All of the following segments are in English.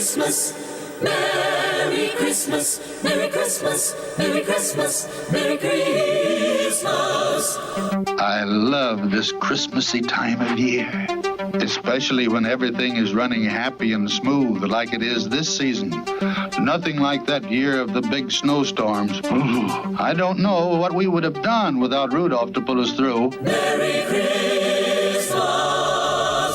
Christmas, Merry Christmas, Merry Christmas, Merry Christmas, Merry Christmas. I love this Christmassy time of year, especially when everything is running happy and smooth like it is this season. Nothing like that year of the big snowstorms. Ooh, I don't know what we would have done without Rudolph to pull us through. Merry Christmas.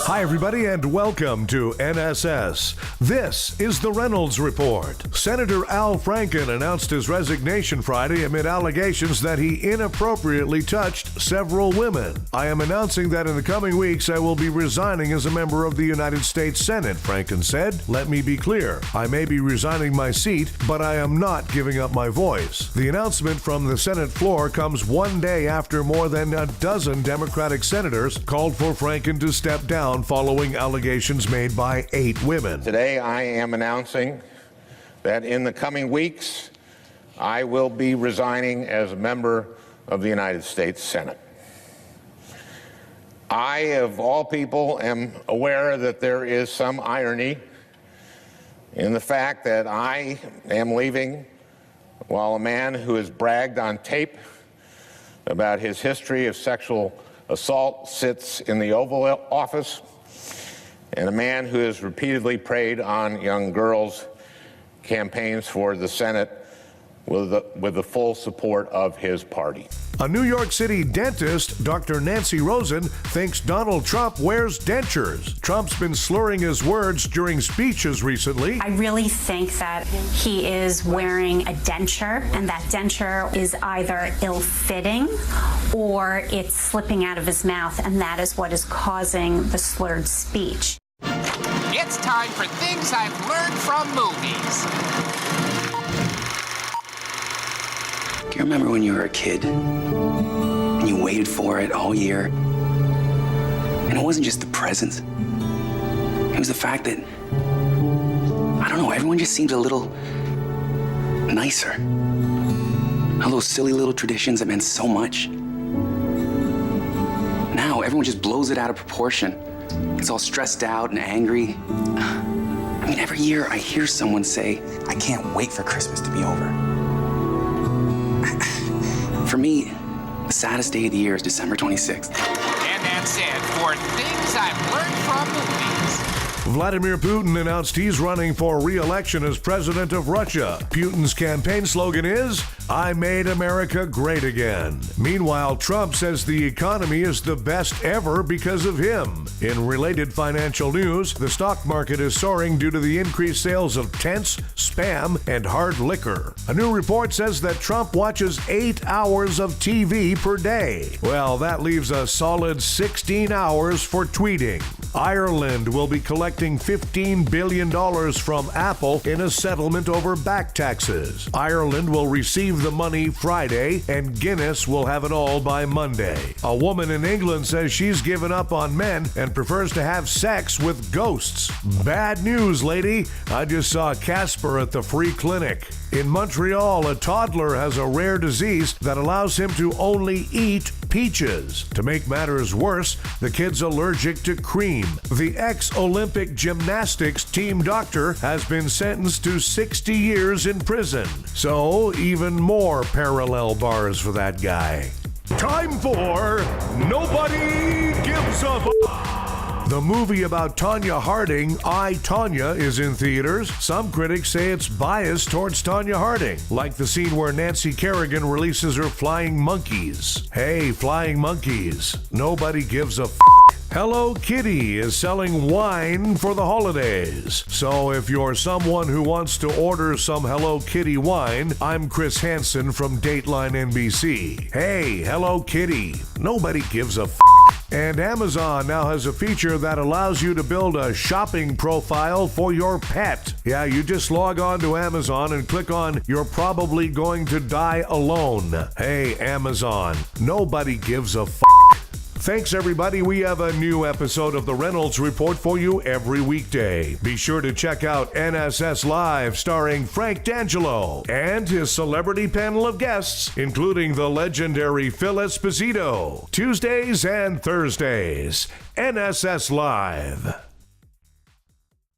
Hi, everybody, and welcome to NSS. This is the Reynolds Report. Senator Al Franken announced his resignation Friday amid allegations that he inappropriately touched several women. I am announcing that in the coming weeks I will be resigning as a member of the United States Senate, Franken said. Let me be clear. I may be resigning my seat, but I am not giving up my voice. The announcement from the Senate floor comes one day after more than a dozen Democratic senators called for Franken to step down following allegations made by 8 women. Today, I am announcing that in the coming weeks, I will be resigning as a member of the United States Senate. I, of all people, am aware that there is some irony in the fact that I am leaving while a man who has bragged on tape about his history of sexual assault sits in the Oval Office, and a man who has repeatedly preyed on young girls campaigns for the Senate with the full support of his party. A New York City dentist, Dr. Nancy Rosen, thinks Donald Trump wears dentures. Trump's been slurring his words during speeches recently. I really think that he is wearing a denture, and that denture is either ill-fitting or it's slipping out of his mouth, and that is what is causing the slurred speech. It's time for things I've learned from movies. Do you remember when you were a kid and you waited for it all year? And it wasn't just the presents. It was the fact that, I don't know, everyone just seemed a little nicer. All those silly little traditions that meant so much. Now everyone just blows it out of proportion. It's all stressed out and angry. I mean, every year I hear someone say, I can't wait for Christmas to be over. For me, the saddest day of the year is December 26th. And that's it for things I've learned from movies. Vladimir Putin announced he's running for re-election as president of Russia. Putin's campaign slogan is, I made America great again. Meanwhile, Trump says the economy is the best ever because of him. In related financial news, the stock market is soaring due to the increased sales of tents, spam, and hard liquor. A new report says that Trump watches 8 hours of TV per day. Well, that leaves a solid 16 hours for tweeting. Ireland will be collecting $15 billion from Apple in a settlement over back taxes. Ireland will receive the money Friday, and Guinness will have it all by Monday. A woman in England says she's given up on men and prefers to have sex with ghosts. Bad news, lady. I just saw Casper at the free clinic. In Montreal, a toddler has a rare disease that allows him to only eat peaches. To make matters worse, the kid's allergic to cream. The ex-Olympic gymnastics team doctor has been sentenced to 60 years in prison. So, even more parallel bars for that guy. Time for Nobody Gives a F***. The movie about Tonya Harding, I, Tonya, is in theaters. Some critics say it's biased towards Tonya Harding, like the scene where Nancy Kerrigan releases her flying monkeys. Hey, flying monkeys, nobody gives a f***. Hello Kitty is selling wine for the holidays. So if you're someone who wants to order some Hello Kitty wine, I'm Chris Hansen from Dateline NBC. Hey, Hello Kitty, nobody gives a f***. And Amazon now has a feature that allows you to build a shopping profile for your pet. Yeah, you just log on to Amazon and click on You're Probably Going to Die Alone. Hey, Amazon, nobody gives a f***. Thanks, everybody. We have a new episode of the Reynolds Report for you every weekday. Be sure to check out NSS Live, starring Frank D'Angelo and his celebrity panel of guests, including the legendary Phil Esposito. Tuesdays and Thursdays. NSS Live.